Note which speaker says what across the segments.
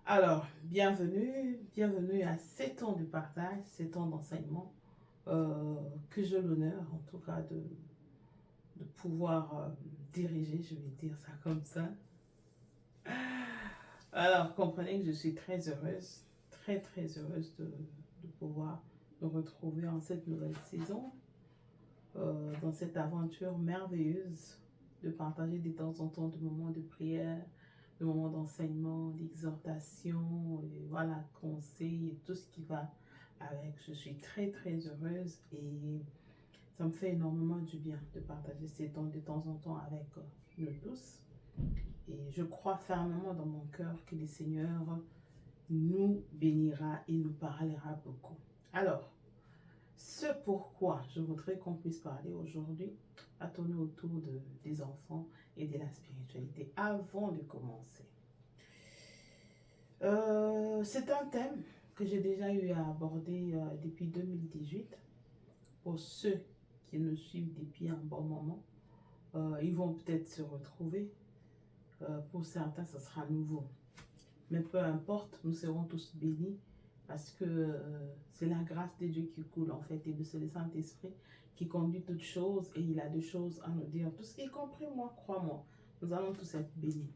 Speaker 1: Alors, bienvenue à 7 ans de partage, 7 ans d'enseignement, que j'ai l'honneur en tout cas de pouvoir diriger, je vais dire ça comme ça. Alors, comprenez que je suis très heureuse, très heureuse de pouvoir me retrouver en cette nouvelle saison, dans cette aventure merveilleuse, de partager de temps en temps des moments de prière, des moments d'enseignement, d'exhortation, et voilà, conseils, et tout ce qui va avec. Je suis très heureuse et ça me fait énormément du bien de partager ces temps de temps en temps avec nous tous. Et je crois fermement dans mon cœur que le Seigneur nous bénira et nous parlera beaucoup. Alors, ce pourquoi je voudrais qu'on puisse parler aujourd'hui a tourné autour des enfants et de la spiritualité. Avant de commencer, c'est un thème que j'ai déjà eu à aborder depuis 2018. Pour ceux qui nous suivent depuis un bon moment, ils vont peut-être se retrouver. Pour certains, ce sera nouveau. Mais peu importe, nous serons tous bénis parce que c'est la grâce de Dieu qui coule en fait et c'est le Saint-Esprit qui conduit toutes choses et il a des choses à nous dire. Tous, y compris moi, crois-moi, nous allons tous être bénis.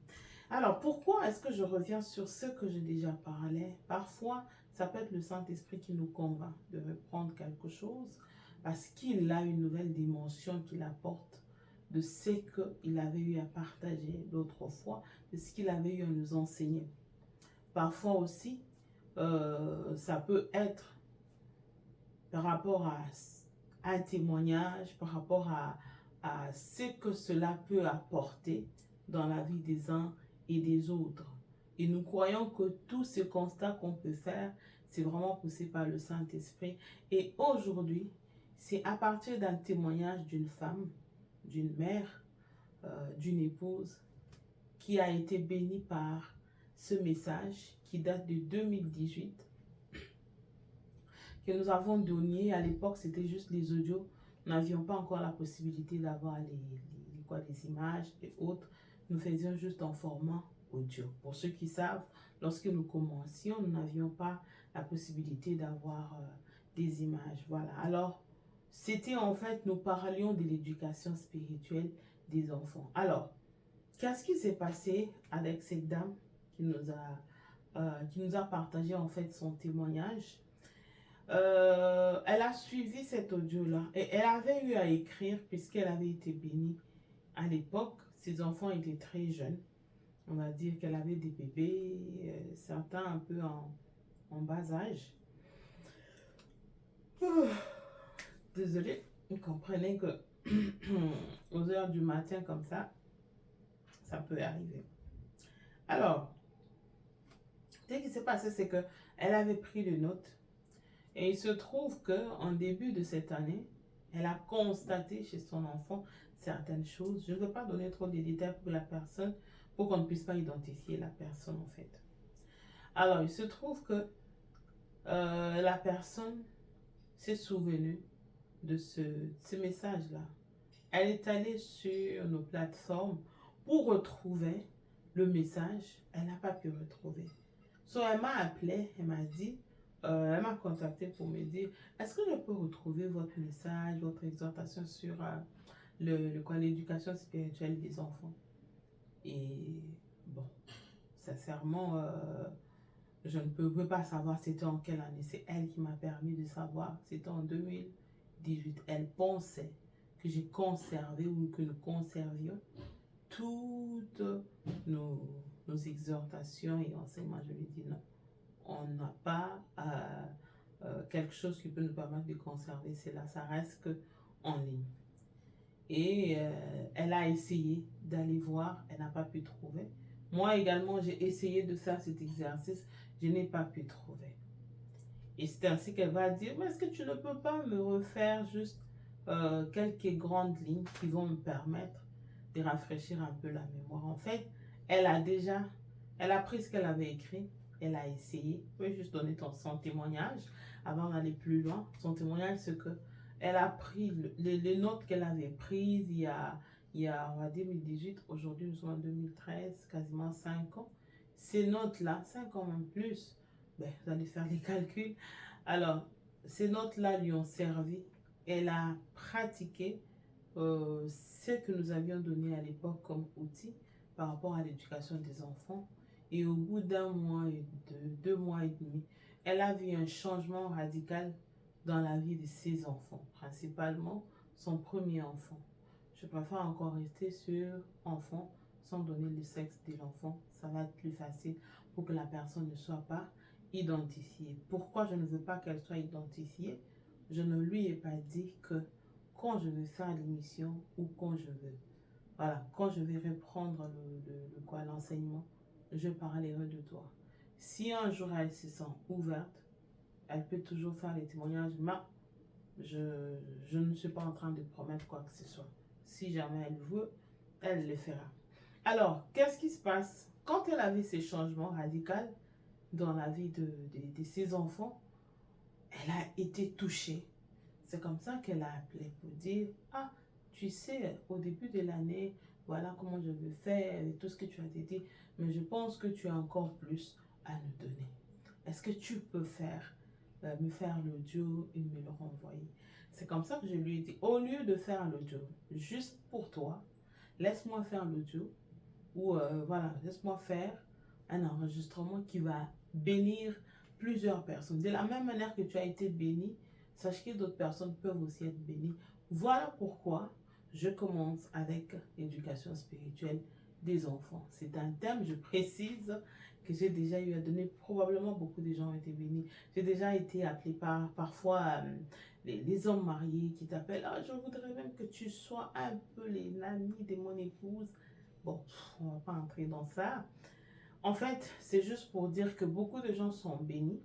Speaker 1: Alors, pourquoi est-ce que je reviens sur ce que j'ai déjà parlé? Parfois, ça peut être le Saint-Esprit qui nous convainc de reprendre quelque chose parce qu'il a une nouvelle dimension qu'il apporte de ce qu'il avait eu à partager l'autre fois, de ce qu'il avait eu à nous enseigner. Parfois aussi, ça peut être par rapport à un témoignage, par rapport à ce que cela peut apporter dans la vie des uns et des autres. Et nous croyons que tout ce constat qu'on peut faire, c'est vraiment poussé par le Saint-Esprit. Et aujourd'hui, c'est à partir d'un témoignage d'une femme, d'une mère, d'une épouse, qui a été bénie par ce message qui date de 2018, que nous avons donné. À l'époque, c'était juste les audios. Nous n'avions pas encore la possibilité d'avoir les images et autres. Nous faisions juste en format audio. Pour ceux qui savent, lorsque nous commencions, nous n'avions pas la possibilité d'avoir des images. Voilà. Alors, c'était en fait, nous parlions de l'éducation spirituelle des enfants. Alors, qu'est-ce qui s'est passé avec cette dame qui nous a partagé en fait son témoignage? Elle a suivi cet audio-là et elle avait eu à écrire puisqu'elle avait été bénie à l'époque. Ses enfants étaient très jeunes. On va dire qu'elle avait des bébés, certains un peu en bas âge. Désolée, vous comprenez que aux heures du matin comme ça peut arriver. Alors, ce qui s'est passé, c'est que elle avait pris des notes. Et il se trouve qu'en début de cette année, elle a constaté chez son enfant certaines choses. Je ne veux pas donner trop de détails pour la personne, pour qu'on ne puisse pas identifier la personne en fait. Alors, il se trouve que la personne s'est souvenue de ce message-là. Elle est allée sur nos plateformes pour retrouver le message. Elle n'a pas pu retrouver. So, elle m'a appelé, elle m'a dit, elle m'a contacté pour me dire, est-ce que je peux retrouver votre message, votre exhortation sur l'éducation spirituelle des enfants? Et bon, sincèrement, je ne peux pas savoir c'était en quelle année. C'est elle qui m'a permis de savoir. C'était en 2018. Elle pensait que j'ai conservé ou que nous conservions toutes nos exhortations et enseignements. Je lui dis non. On n'a pas quelque chose qui peut nous permettre de conserver cela. Ça reste que en ligne. Et elle a essayé d'aller voir, elle n'a pas pu trouver. Moi également, j'ai essayé de faire cet exercice, je n'ai pas pu trouver. Et c'est ainsi qu'elle va dire, mais est-ce que tu ne peux pas me refaire juste quelques grandes lignes qui vont me permettre de rafraîchir un peu la mémoire? En fait, elle a pris ce qu'elle avait écrit, elle a essayé. Je peux juste donner son témoignage avant d'aller plus loin. Son témoignage, c'est que elle a pris les notes qu'elle avait prises il y a on va dire 2018, aujourd'hui nous sommes en 2013, quasiment 5 ans. ces notes-là, 5 ans même plus, ben, vous allez faire les calculs. Alors, ces notes-là lui ont servi. Elle a pratiqué ce que nous avions donné à l'époque comme outil par rapport à l'éducation des enfants. Et au bout d'un mois et de 2 mois et demi, elle a vu un changement radical dans la vie de ses enfants, principalement son premier enfant. Je préfère encore rester sur enfant sans donner le sexe de l'enfant. Ça va être plus facile pour que la personne ne soit pas identifiée. Pourquoi je ne veux pas qu'elle soit identifiée? Je ne lui ai pas dit que quand je vais faire l'émission ou quand je veux, voilà, quand je vais reprendre l'enseignement, je parlerai de toi. Si un jour elle se sent ouverte, elle peut toujours faire les témoignages, mais je ne suis pas en train de promettre quoi que ce soit. Si jamais elle veut, elle le fera. Alors, qu'est-ce qui se passe? Quand elle a vu ces changements radicaux dans la vie de ses enfants, elle a été touchée. C'est comme ça qu'elle a appelé pour dire, ah, tu sais, au début de l'année, voilà comment je veux faire, et tout ce que tu as dit, mais je pense que tu as encore plus à nous donner. Est-ce que tu peux me faire l'audio et me le renvoyer? C'est comme ça que je lui ai dit, au lieu de faire l'audio juste pour toi, laisse-moi faire l'audio ou voilà, laisse-moi faire un enregistrement qui va bénir plusieurs personnes. De la même manière que tu as été béni, sache que d'autres personnes peuvent aussi être bénies. Voilà pourquoi je commence avec l'éducation spirituelle des enfants. C'est un thème, je précise, que j'ai déjà eu à donner. Probablement beaucoup de gens ont été bénis. J'ai déjà été appelée parfois les hommes mariés qui t'appellent. Ah, je voudrais même que tu sois un peu l'ami de mon épouse. Bon, on ne va pas entrer dans ça. En fait, c'est juste pour dire que beaucoup de gens sont bénis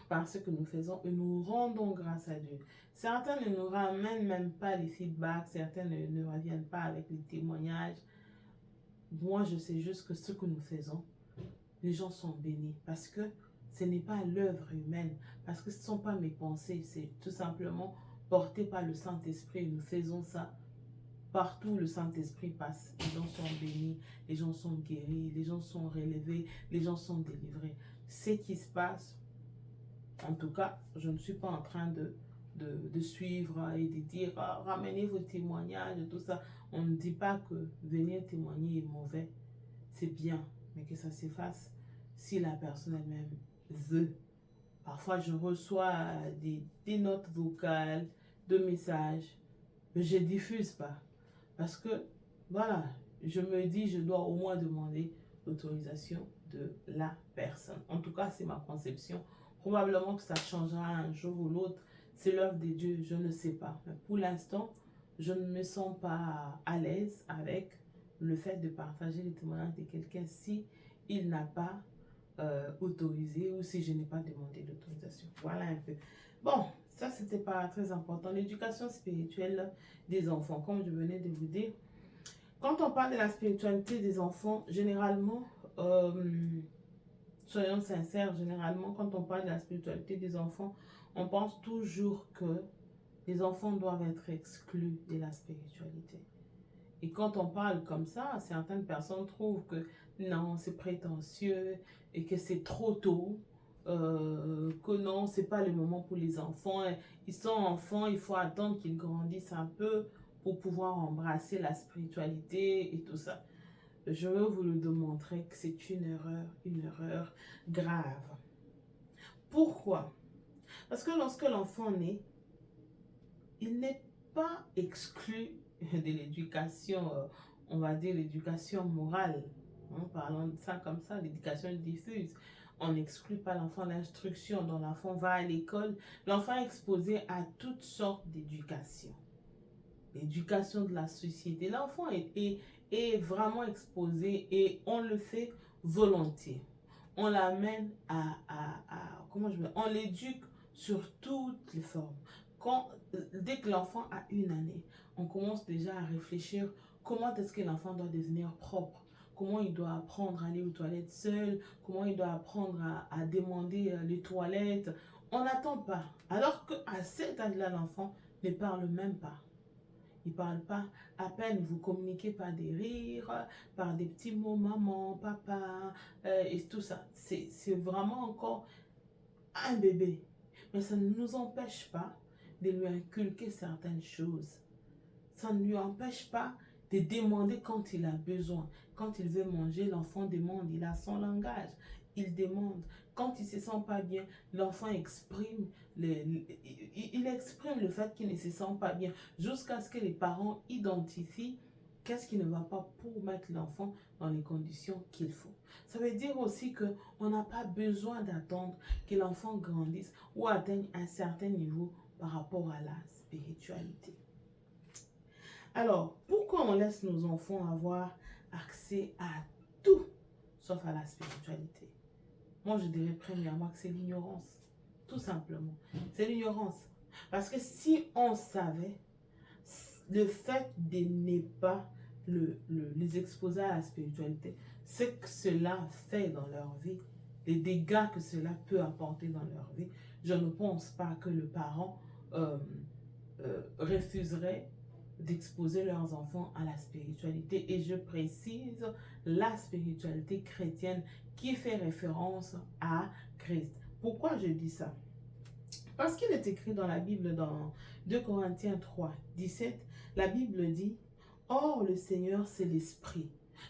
Speaker 1: par ce que nous faisons et nous rendons grâce à Dieu. Certains ne nous ramènent même pas les feedbacks, certains ne reviennent pas avec les témoignages. Moi, je sais juste que ce que nous faisons, les gens sont bénis parce que ce n'est pas l'œuvre humaine, parce que ce ne sont pas mes pensées, c'est tout simplement porté par le Saint-Esprit. Nous faisons ça partout où le Saint-Esprit passe. Les gens sont bénis, les gens sont guéris, les gens sont relevés, les gens sont délivrés. Ce qui se passe, en tout cas, je ne suis pas en train de suivre et de dire ah, ramenez vos témoignages et tout ça. On ne dit pas que venir témoigner est mauvais, c'est bien, mais que ça s'efface si la personne elle-même veut. Parfois, je reçois des notes vocales, de messages, mais je ne diffuse pas. Parce que, voilà, je me dis, je dois au moins demander l'autorisation de la personne. En tout cas, c'est ma conception. Probablement que ça changera un jour ou l'autre. C'est l'œuvre de Dieu, je ne sais pas. Mais pour l'instant, je ne me sens pas à l'aise avec le fait de partager les témoignages de quelqu'un si il n'a pas autorisé ou si je n'ai pas demandé l'autorisation. Voilà un peu. Bon, ça c'était pas très important. L'éducation spirituelle des enfants, comme je venais de vous dire. Quand on parle de la spiritualité des enfants, généralement, soyons sincères, généralement, quand on parle de la spiritualité des enfants, on pense toujours que les enfants doivent être exclus de la spiritualité. Et quand on parle comme ça, certaines personnes trouvent que non, c'est prétentieux et que c'est trop tôt, que non, c'est pas le moment pour les enfants. Ils sont enfants, il faut attendre qu'ils grandissent un peu pour pouvoir embrasser la spiritualité et tout ça. Je veux vous le démontrer que c'est une erreur grave. Pourquoi? Parce que lorsque l'enfant naît, il n'est pas exclu de l'éducation, on va dire l'éducation morale. Parlons de ça comme ça, l'éducation diffuse. On n'exclut pas l'enfant d'instruction, dont l'enfant va à l'école. L'enfant est exposé à toutes sortes d'éducation. L'éducation de la société. L'enfant est vraiment exposé et on le fait volontiers. On l'amène comment je veux, on l'éduque sur toutes les formes. Dès que l'enfant a 1 année, on commence déjà à réfléchir comment est-ce que l'enfant doit devenir propre, comment il doit apprendre à aller aux toilettes seul, comment il doit apprendre à demander les toilettes. On n'attend pas. Alors qu'à cet âge-là, l'enfant ne parle même pas. il ne parle pas. À peine vous communiquez par des rires, par des petits mots, maman, papa, et tout ça. C'est vraiment encore un bébé. Mais ça ne nous empêche pas de lui inculquer certaines choses. Ça ne lui empêche pas de demander quand il a besoin. Quand il veut manger, l'enfant demande, il a son langage, il demande. Quand il ne se sent pas bien, l'enfant exprime, il exprime le fait qu'il ne se sent pas bien jusqu'à ce que les parents identifient qu'est-ce qui ne va pas pour mettre l'enfant dans les conditions qu'il faut. Ça veut dire aussi qu'on n'a pas besoin d'attendre que l'enfant grandisse ou atteigne un certain niveau par rapport à la spiritualité. Alors, pourquoi on laisse nos enfants avoir accès à tout sauf à la spiritualité? Moi, je dirais premièrement que c'est l'ignorance. Tout simplement. C'est l'ignorance. Parce que si on savait le fait de ne pas les exposer à la spiritualité, ce que cela fait dans leur vie, les dégâts que cela peut apporter dans leur vie, je ne pense pas que le parent refuserait d'exposer leurs enfants à la spiritualité. Et je précise la spiritualité chrétienne qui fait référence à Christ. Pourquoi je dis ça? Parce qu'il est écrit dans la Bible, dans 2 Corinthiens 3, 17, la Bible dit « Or, le Seigneur, c'est l'Esprit. »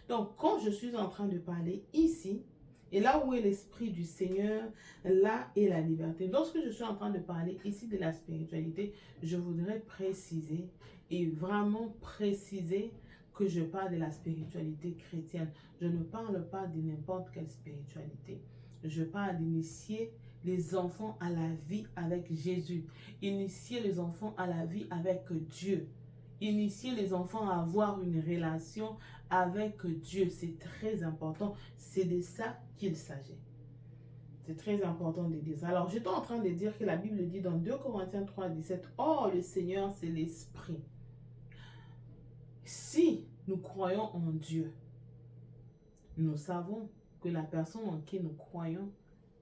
Speaker 1: Donc, quand je suis en train de parler ici, et là où est l'Esprit du Seigneur, là est la liberté. Lorsque je suis en train de parler ici de la spiritualité, je voudrais préciser et vraiment préciser que je parle de la spiritualité chrétienne. Je ne parle pas de n'importe quelle spiritualité. Je parle d'initier les enfants à la vie avec Jésus. Initier les enfants à la vie avec Dieu. Initier les enfants à avoir une relation avec Dieu. C'est très important. C'est de ça qu'il s'agit. C'est très important de dire ça. Alors, j'étais en train de dire que la Bible dit dans 2 Corinthiens 3, 17, « Or, le Seigneur, c'est l'Esprit. » Si nous croyons en Dieu, nous savons que la personne en qui nous croyons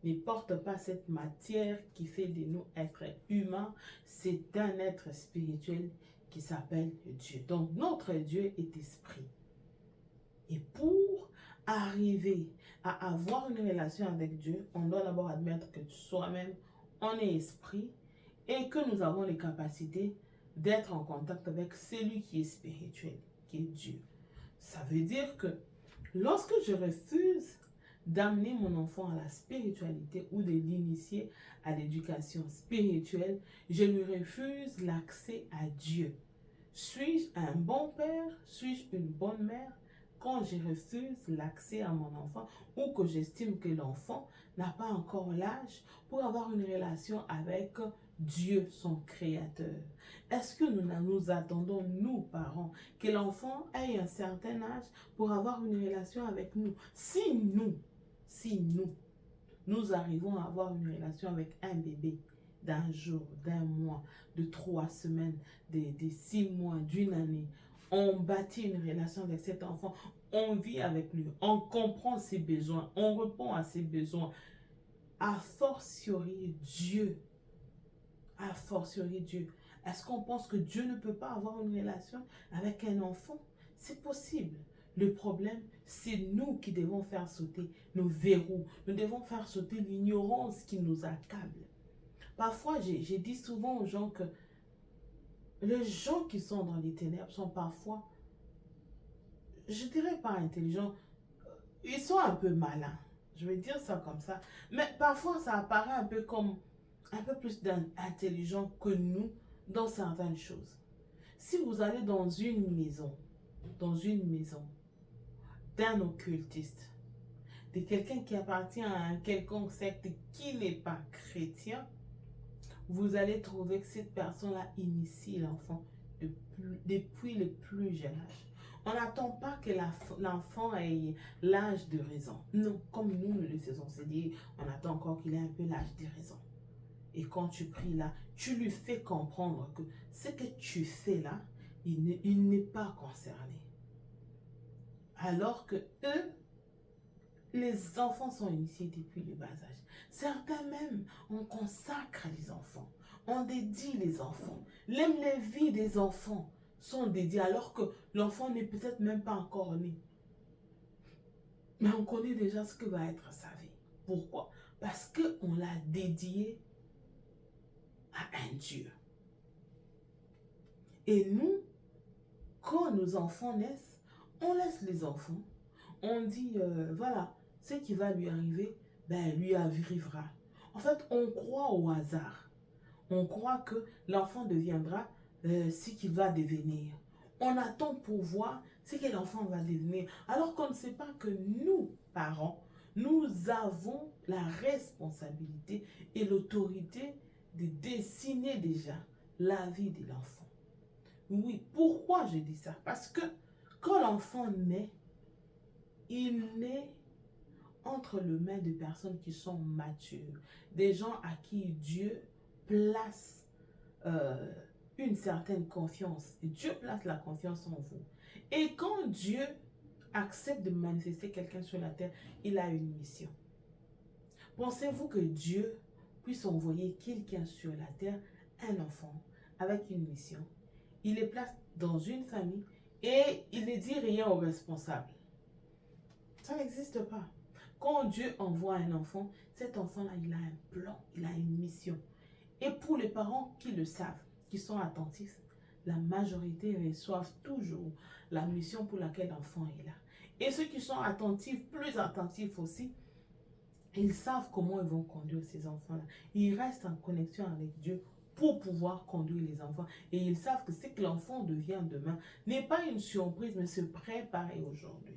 Speaker 1: ne porte pas cette matière qui fait de nous être humains. C'est un être spirituel qui s'appelle Dieu. Donc, notre Dieu est esprit. Et pour arriver à avoir une relation avec Dieu, on doit d'abord admettre que soi-même, on est esprit et que nous avons les capacités d'être en contact avec celui qui est spirituel, qui est Dieu. Ça veut dire que lorsque je refuse d'amener mon enfant à la spiritualité ou de l'initier à l'éducation spirituelle, je lui refuse l'accès à Dieu. Suis-je un bon père? Suis-je une bonne mère? Quand je refuse l'accès à mon enfant ou que j'estime que l'enfant n'a pas encore l'âge pour avoir une relation avec Dieu, son créateur. Est-ce que nous attendons, nous parents, que l'enfant ait un certain âge pour avoir une relation avec nous? Si nous arrivons à avoir une relation avec un bébé d'un jour, d'un mois, de 3 semaines, de 6 mois, d'une année, on bâtit une relation avec cet enfant, on vit avec lui, on comprend ses besoins, on répond à ses besoins. A fortiori Dieu. A fortiori Dieu. Est-ce qu'on pense que Dieu ne peut pas avoir une relation avec un enfant? C'est possible. Le problème, c'est nous qui devons faire sauter nos verrous. Nous devons faire sauter l'ignorance qui nous accable. Parfois, j'ai dit souvent aux gens que les gens qui sont dans les ténèbres sont parfois, je dirais pas intelligents, ils sont un peu malins. Je vais dire ça comme ça. Mais parfois, ça apparaît un peu comme un peu plus intelligent que nous dans certaines choses. Si vous allez dans une maison d'un occultiste, de quelqu'un qui appartient à un quelconque secte qui n'est pas chrétien, vous allez trouver que cette personne-là initie l'enfant depuis le plus jeune âge. On n'attend pas que l'enfant ait l'âge de raison. Non, comme nous le faisons, c'est-à-dire on attend encore qu'il ait un peu l'âge de raison. Et quand tu pries là, tu lui fais comprendre que ce que tu fais là, il n'est pas concerné. Alors que eux, les enfants sont initiés depuis le bas âge. Certains même, on consacre les enfants, on dédie les enfants. Les vies des enfants sont dédiés alors que l'enfant n'est peut-être même pas encore né. Mais on connaît déjà ce que va être sa vie. Pourquoi? Parce qu'on l'a dédié à un Dieu. Et nous, quand nos enfants naissent, on laisse les enfants. On dit, voilà, ce qui va lui arriver, ben, lui arrivera. En fait, on croit au hasard. On croit que l'enfant deviendra ce qu'il va devenir. On attend pour voir ce que l'enfant va devenir. Alors qu'on ne sait pas que nous, parents, nous avons la responsabilité et l'autorité de dessiner déjà la vie de l'enfant. Oui, pourquoi je dis ça? Parce que quand l'enfant naît, il naît entre les mains de personnes qui sont matures, des gens à qui Dieu place une certaine confiance. Et Dieu place la confiance en vous. Et quand Dieu accepte de manifester quelqu'un sur la terre, il a une mission. Pensez-vous que Dieu puisse envoyer quelqu'un sur la terre, un enfant, avec une mission? Il les place dans une famille et il ne dit rien aux responsables. Ça n'existe pas. Quand Dieu envoie un enfant, cet enfant-là, il a un plan, il a une mission. Et pour les parents qui le savent, qui sont attentifs, la majorité reçoivent toujours la mission pour laquelle l'enfant est là. Et ceux qui sont attentifs, plus attentifs aussi, ils savent comment ils vont conduire ces enfants-là. Ils restent en connexion avec Dieu pour pouvoir conduire les enfants. Et ils savent que ce que l'enfant devient demain n'est pas une surprise, mais se préparer aujourd'hui.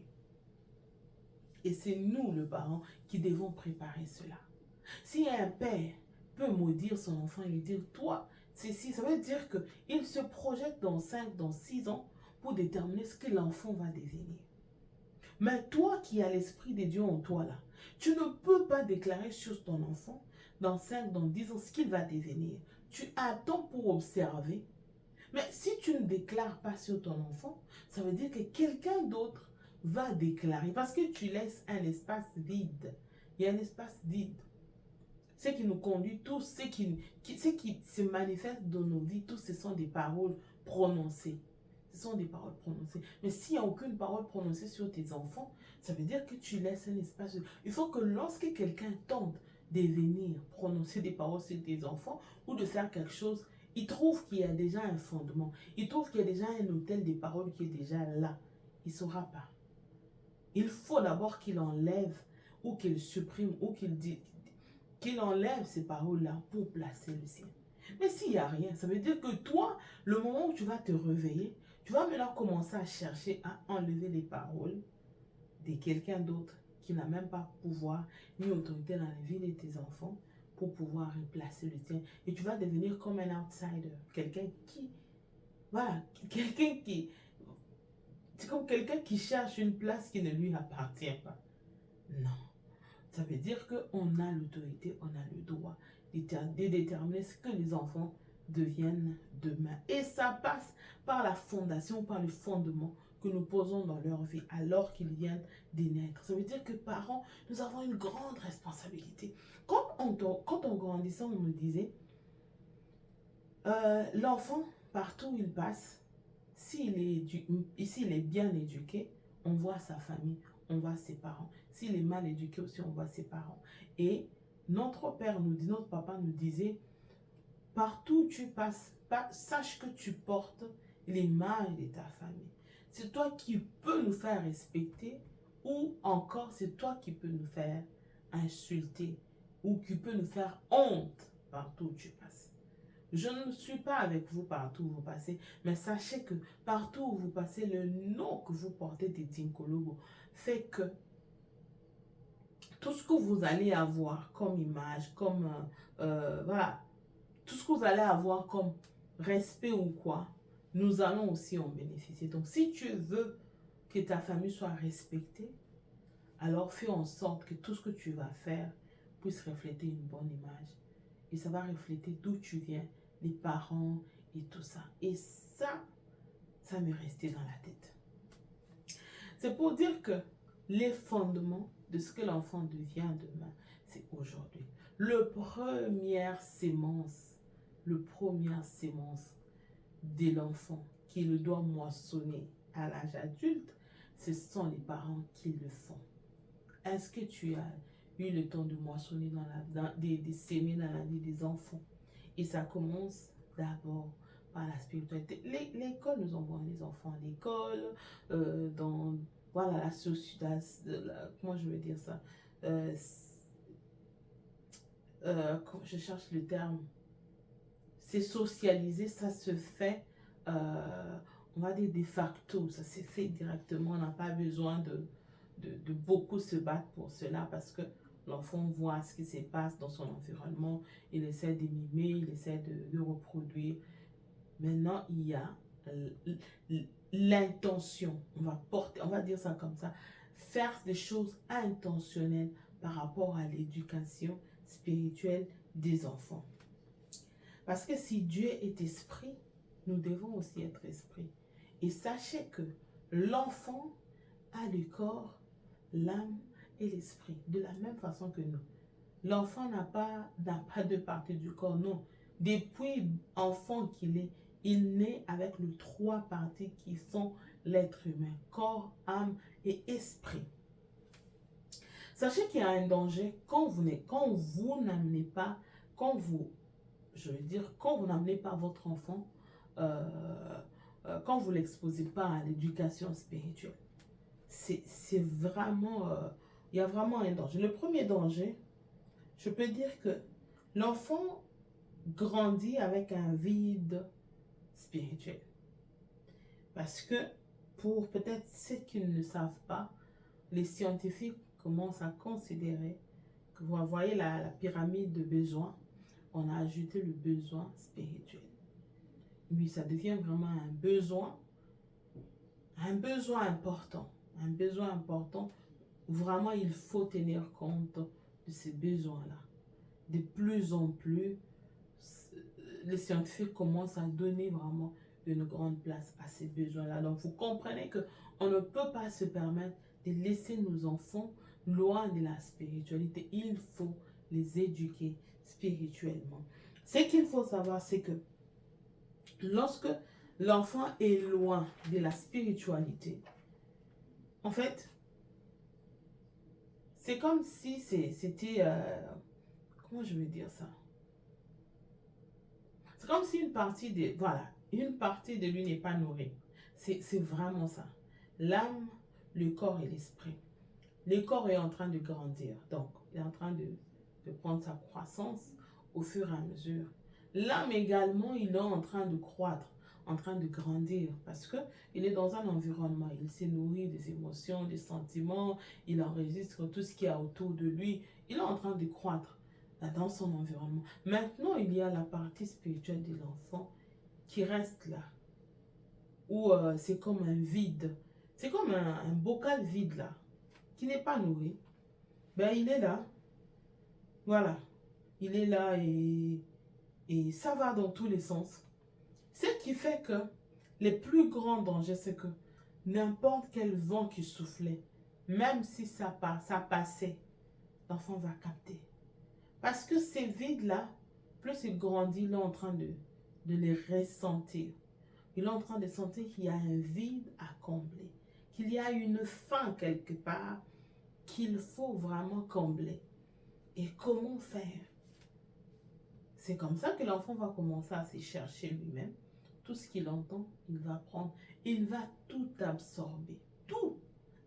Speaker 1: Et c'est nous, le parent, qui devons préparer cela. Si un père peut maudire son enfant et lui dire, toi, ceci, ça veut dire qu'il se projette dans 5, dans 6 ans pour déterminer ce que l'enfant va devenir. Mais toi qui as l'esprit de Dieu en toi là, tu ne peux pas déclarer sur ton enfant dans 5, dans 10 ans ce qu'il va devenir. Tu attends pour observer. Mais si tu ne déclares pas sur ton enfant, ça veut dire que quelqu'un d'autre va déclarer. Parce que tu laisses un espace vide. Il y a un espace vide. Ce qui nous conduit, tout ce qui se manifeste dans nos vies, tout ce sont des paroles prononcées. Ce sont des paroles prononcées. Mais s'il n'y a aucune parole prononcée sur tes enfants, ça veut dire que tu laisses un espace. Il faut que lorsque quelqu'un tente de venir prononcer des paroles sur tes enfants ou de faire quelque chose, il trouve qu'il y a déjà un fondement. Il trouve qu'il y a déjà un hôtel des paroles qui est déjà là. Il ne saura pas. Il faut d'abord qu'il enlève ou qu'il supprime ou qu'il enlève ces paroles-là pour placer le sien. Mais s'il n'y a rien, ça veut dire que toi, le moment où tu vas te réveiller, tu vas maintenant commencer à chercher à enlever les paroles de quelqu'un d'autre qui n'a même pas pouvoir ni autorité dans la vie de tes enfants pour pouvoir replacer le tien. Et tu vas devenir comme un outsider, quelqu'un qui, voilà, quelqu'un qui, c'est comme quelqu'un qui cherche une place qui ne lui appartient pas. Non. Ça veut dire qu'on a l'autorité, on a le droit de déterminer ce que les enfants deviennent demain. Et ça passe par la fondation, par le fondement que nous posons dans leur vie alors qu'ils viennent de naître. Ça veut dire que parents, nous avons une grande responsabilité. Quand on grandissait, on nous disait, l'enfant, partout où il passe, s'il est bien éduqué, on voit sa famille, on voit ses parents. S'il est mal éduqué aussi, on voit ses parents. Et notre papa nous disait, partout où tu passes, sache que tu portes l'image de ta famille. C'est toi qui peux nous faire respecter ou encore c'est toi qui peux nous faire insulter ou qui peut nous faire honte partout où tu passes. Je ne suis pas avec vous partout où vous passez, mais sachez que partout où vous passez, le nom que vous portez de Dinkologo fait que tout ce que vous allez avoir comme image, comme, voilà, tout ce que vous allez avoir comme respect ou quoi, nous allons aussi en bénéficier. Donc, si tu veux que ta famille soit respectée, alors fais en sorte que tout ce que tu vas faire puisse refléter une bonne image. Et ça va refléter d'où tu viens, les parents et tout ça. Et ça m'est resté dans la tête. C'est pour dire que les fondements de ce que l'enfant devient demain, c'est aujourd'hui. Le première sémence de l'enfant qu'il doit moissonner à l'âge adulte, ce sont les parents qui le font. Est-ce que tu as eu le temps de moissonner des sémées dans la vie des enfants? Et ça commence d'abord par la spiritualité. L'école, nous envoie les enfants à l'école, dans voilà, la société, comment je veux dire ça? Je cherche le terme. C'est socialisé, ça se fait, on va dire de facto, ça s'est fait directement. On n'a pas besoin de beaucoup se battre pour cela parce que l'enfant voit ce qui se passe dans son environnement, il essaie d'imimer, il essaie de reproduire. Maintenant, il y a l'intention, on va dire ça comme ça, faire des choses intentionnelles par rapport à l'éducation spirituelle des enfants. Parce que si Dieu est esprit, nous devons aussi être esprit. Et sachez que l'enfant a le corps, l'âme et l'esprit, de la même façon que nous. L'enfant n'a pas de partie du corps, non. Depuis enfant qu'il est, il naît avec les 3 parties qui sont l'être humain, corps, âme et esprit. Sachez qu'il y a un danger quand vous n'amenez pas, quand vous n'amenez pas votre enfant, quand vous ne l'exposez pas à l'éducation spirituelle. C'est vraiment, il y a vraiment un danger. Le premier danger, je peux dire que l'enfant grandit avec un vide spirituel. Parce que, pour peut-être ceux qui ne le savent pas, les scientifiques commencent à considérer que vous voyez la pyramide de besoins, on a ajouté le besoin spirituel. Oui, ça devient vraiment un besoin important. Un besoin important. Vraiment, il faut tenir compte de ces besoins-là. De plus en plus, les scientifiques commencent à donner vraiment une grande place à ces besoins-là. Donc, vous comprenez qu'on ne peut pas se permettre de laisser nos enfants loin de la spiritualité. Il faut les éduquer spirituellement. Ce qu'il faut savoir, c'est que lorsque l'enfant est loin de la spiritualité, en fait, c'est comme si c'était... comment je vais dire ça? C'est comme si une partie de lui n'est pas nourrie. C'est vraiment ça. L'âme, le corps et l'esprit. Le corps est en train de grandir. Donc, il est en train de prendre sa croissance au fur et à mesure. L'âme également, il est en train de croître, en train de grandir. Parce qu'il est dans un environnement. Il s'est nourri des émotions, des sentiments. Il enregistre tout ce qu'il y a autour de lui. Il est en train de croître dans son environnement. Maintenant, il y a la partie spirituelle de l'enfant qui reste là. Où c'est comme un vide. C'est comme un bocal vide là, qui n'est pas nourri. Ben, il est là. Voilà. Il est là et ça va dans tous les sens. Ce qui fait que les plus grands dangers, c'est que n'importe quel vent qui soufflait, même si ça passait, l'enfant va capter. Parce que ces vides-là, plus il grandit, il est en train de les ressentir. Il est en train de sentir qu'il y a un vide à combler, qu'il y a une faim quelque part qu'il faut vraiment combler. Et comment faire? C'est comme ça que l'enfant va commencer à se chercher lui-même. Tout ce qu'il entend, il va prendre. Il va tout absorber. Tout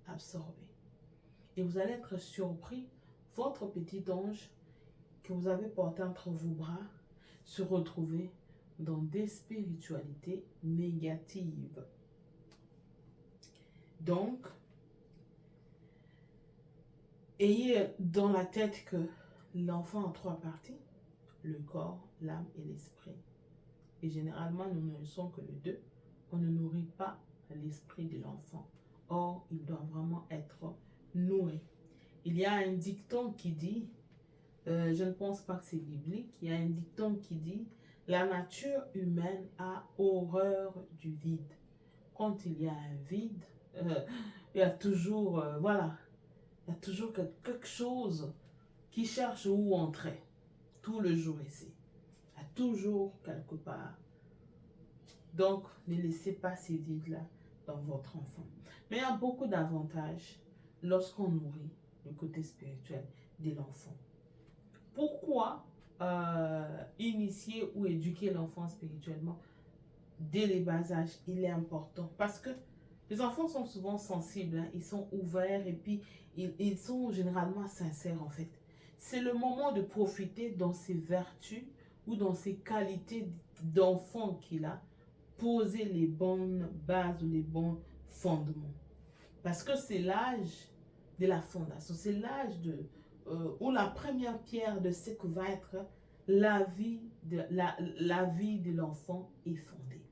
Speaker 1: absorber. Et vous allez être surpris, votre petit ange que vous avez porté entre vos bras se retrouver dans des spiritualités négatives. Donc, ayez dans la tête que l'enfant a 3 parties, le corps, l'âme et l'esprit. Et généralement, nous ne sommes que les 2. On ne nourrit pas l'esprit de l'enfant. Or, il doit vraiment être nourri. Il y a un dicton qui dit, je ne pense pas que c'est biblique, il y a un dicton qui dit, la nature humaine a horreur du vide. Quand il y a un vide, il y a toujours, il y a toujours quelque chose qui cherche où entrer. Tout le jour ici. Il y a toujours quelque part Donc, ne laissez pas ces vides-là dans votre enfant. Mais il y a beaucoup d'avantages lorsqu'on nourrit le côté spirituel de l'enfant. Pourquoi initier ou éduquer l'enfant spirituellement dès les bas âges, il est important? Parce que les enfants sont souvent sensibles, hein, ils sont ouverts et puis ils sont généralement sincères en fait. C'est le moment de profiter dans ses vertus ou dans ses qualités d'enfant qu'il a, poser les bonnes bases ou les bons fondements. Parce que c'est l'âge de la fondation, c'est l'âge où la première pierre de ce que va être la vie de l'enfant est fondée.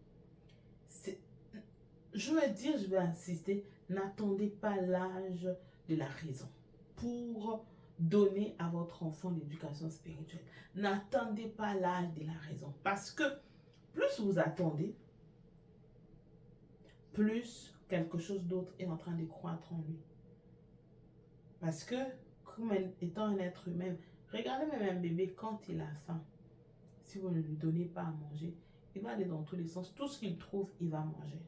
Speaker 1: Je vais dire, je vais insister, n'attendez pas l'âge de la raison pour donner à votre enfant l'éducation spirituelle. N'attendez pas l'âge de la raison. Parce que plus vous attendez, plus quelque chose d'autre est en train de croître en lui. Parce que, comme étant un être humain, regardez même un bébé quand il a faim. Si vous ne lui donnez pas à manger, il va aller dans tous les sens. Tout ce qu'il trouve, il va manger.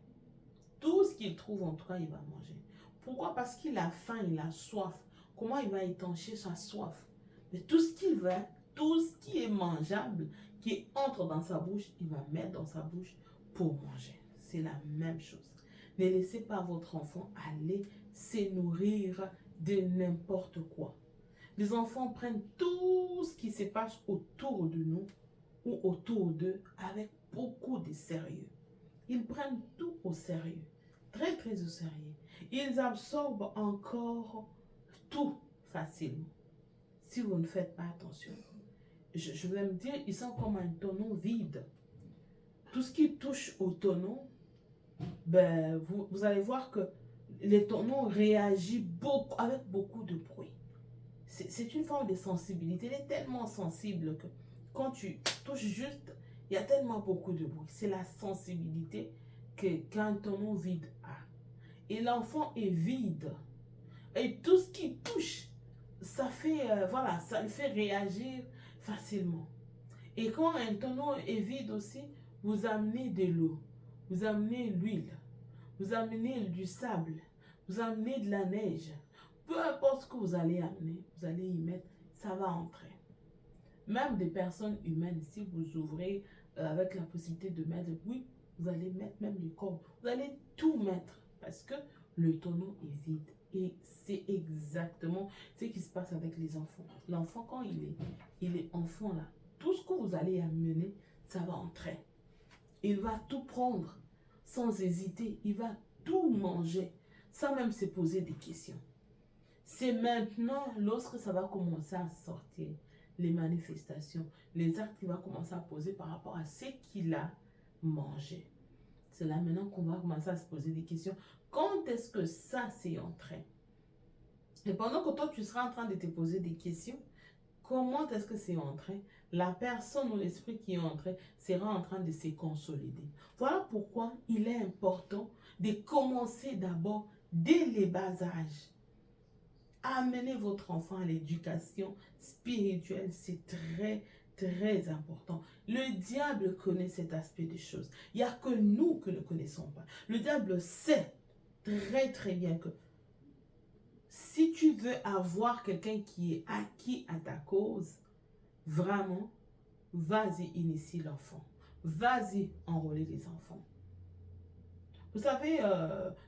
Speaker 1: Tout ce qu'il trouve, en tout cas, il va manger. Pourquoi? Parce qu'il a faim, il a soif. Comment il va étancher sa soif? Mais tout ce qu'il veut, tout ce qui est mangeable, qui entre dans sa bouche, il va mettre dans sa bouche pour manger. C'est la même chose. Ne laissez pas votre enfant aller se nourrir de n'importe quoi. Les enfants prennent tout ce qui se passe autour de nous ou autour d'eux avec beaucoup de sérieux. Ils prennent tout au sérieux, très très au sérieux. Ils absorbent encore tout facilement. Si vous ne faites pas attention, je vais me dire, ils sont comme un tonneau vide. Tout ce qui touche au tonneau, ben, vous allez voir que les tonneaux réagissent avec beaucoup de bruit. C'est une forme de sensibilité. Elle est tellement sensible que quand tu touches juste, il y a tellement beaucoup de bruit. C'est la sensibilité qu'un tonneau vide a. Et l'enfant est vide. Et tout ce qui touche, ça fait, voilà, ça le fait réagir facilement. Et quand un tonneau est vide aussi, vous amenez de l'eau, vous amenez l'huile, vous amenez du sable, vous amenez de la neige. Peu importe ce que vous allez amener, vous allez y mettre, ça va entrer. Même des personnes humaines, si vous ouvrez avec la possibilité de mettre, oui, vous allez mettre même les corps, vous allez tout mettre parce que le tonneau est vide. Et c'est exactement ce qui se passe avec les enfants. L'enfant, quand il est enfant là, tout ce que vous allez amener, ça va entrer. Il va tout prendre sans hésiter. Il va tout manger sans même se poser des questions. C'est maintenant, lorsque ça va commencer à sortir, les manifestations, les actes qu'il va commencer à poser par rapport à ce qu'il a mangé. C'est là maintenant qu'on va commencer à se poser des questions. Quand est-ce que ça c'est entré? Et pendant que toi tu seras en train de te poser des questions, comment est-ce que c'est entré? La personne ou l'esprit qui est entré sera en train de se consolider. Voilà pourquoi il est important de commencer d'abord dès les bas âges. Amener votre enfant à l'éducation spirituelle, c'est très, très important. Le diable connaît cet aspect des choses. Il n'y a que nous que ne connaissons pas. Le diable sait très, très bien que si tu veux avoir quelqu'un qui est acquis à ta cause, vraiment, vas-y initie l'enfant. Vas-y enrôler les enfants. Vous savez,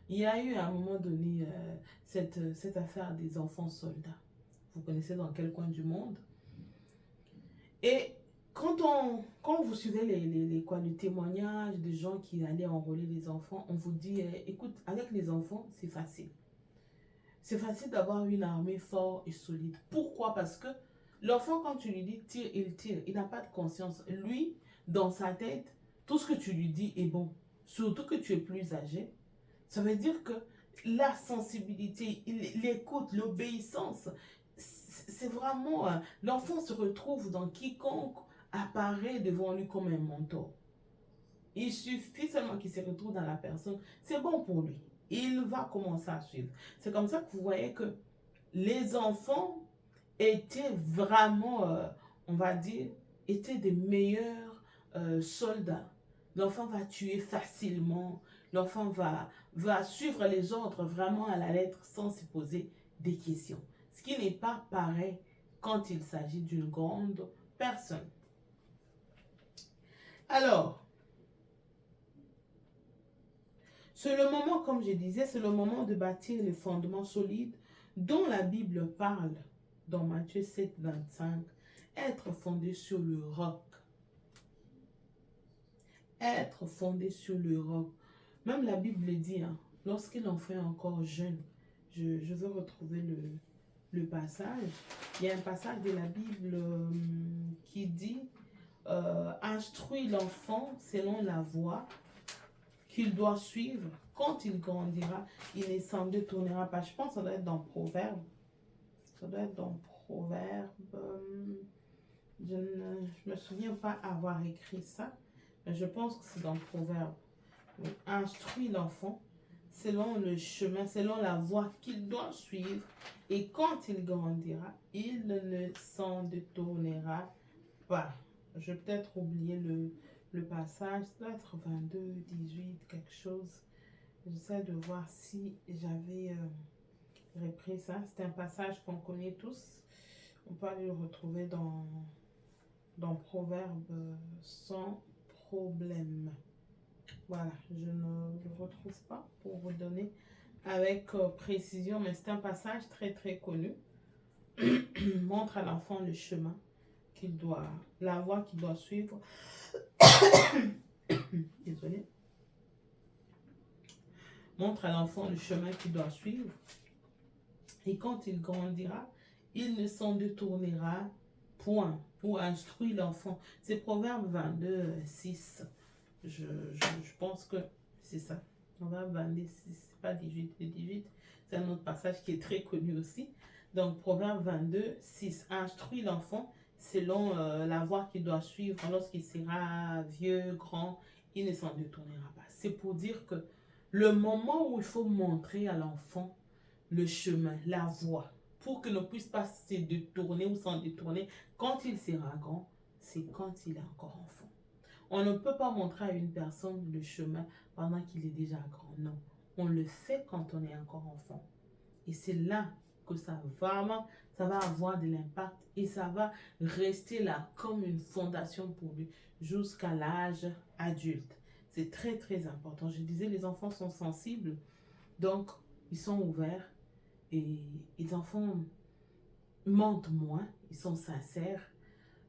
Speaker 1: il y a eu à un moment donné cette affaire des enfants soldats. Vous connaissez dans quel coin du monde? Et quand vous suivez les témoignages de gens qui allaient enrôler les enfants, on vous dit, écoute, avec les enfants, c'est facile. C'est facile d'avoir une armée forte et solide. Pourquoi? Parce que l'enfant, quand tu lui dis tire, il n'a pas de conscience. Lui, dans sa tête, tout ce que tu lui dis est bon. Surtout que tu es plus âgé. Ça veut dire que la sensibilité, l'écoute, l'obéissance, c'est vraiment... l'enfant se retrouve dans quiconque apparaît devant lui comme un mentor. Il suffit seulement qu'il se retrouve dans la personne. C'est bon pour lui. Il va commencer à suivre. C'est comme ça que vous voyez que les enfants étaient vraiment, on va dire, étaient des meilleurs soldats L'enfant va tuer facilement. L'enfant va suivre les ordres vraiment à la lettre sans se poser des questions. Ce qui n'est pas pareil quand il s'agit d'une grande personne. Alors, c'est le moment, comme je disais, c'est le moment de bâtir les fondements solides dont la Bible parle dans Matthieu 7, 25. Être fondé sur le roc. Être fondé sur le roc. Même la Bible dit, hein, lorsque l'enfant est encore jeune, je veux retrouver le passage. Il y a un passage de la Bible qui dit instruis l'enfant selon la voie qu'il doit suivre. Quand il grandira, il ne s'en détournera pas. Je pense que ça doit être dans Proverbe. Ça doit être dans Proverbe. Je ne me souviens pas avoir écrit ça. Mais je pense que c'est dans Proverbe. Donc, instruis l'enfant selon le chemin, selon la voie qu'il doit suivre. Et quand il grandira, il ne s'en détournera pas. Je vais peut-être oublier le passage. Ça doit être 22, 18, quelque chose. J'essaie de voir si j'avais repris ça. C'est un passage qu'on connaît tous. On peut aller le retrouver dans Proverbe sans problème. Voilà, je ne le retrouve pas pour vous donner avec précision, mais c'est un passage très très connu. Montre à l'enfant le chemin qu'il doit, la voie qu'il doit suivre. Désolée. Montre à l'enfant le chemin qu'il doit suivre. Et quand il grandira, il ne s'en détournera point pour instruire l'enfant. C'est Proverbe 22, 6. Je pense que c'est ça. Proverbe 22, 6, pas 18. Le 18, c'est un autre passage qui est très connu aussi. Donc, Proverbe 22, 6. Instruit l'enfant selon la voie qu'il doit suivre. Lorsqu'il sera vieux, grand, il ne s'en détournera pas. C'est pour dire que le moment où il faut montrer à l'enfant le chemin, la voie, pour qu'il ne puisse pas se détourner ou s'en détourner quand il sera grand, c'est quand il est encore enfant. On ne peut pas montrer à une personne le chemin pendant qu'il est déjà grand. Non, on le fait quand on est encore enfant. Et c'est là que ça va avoir de l'impact et ça va rester là comme une fondation pour lui jusqu'à l'âge adulte. C'est très très important. Je disais, les enfants sont sensibles, donc ils sont ouverts et les enfants mentent moins, ils sont sincères.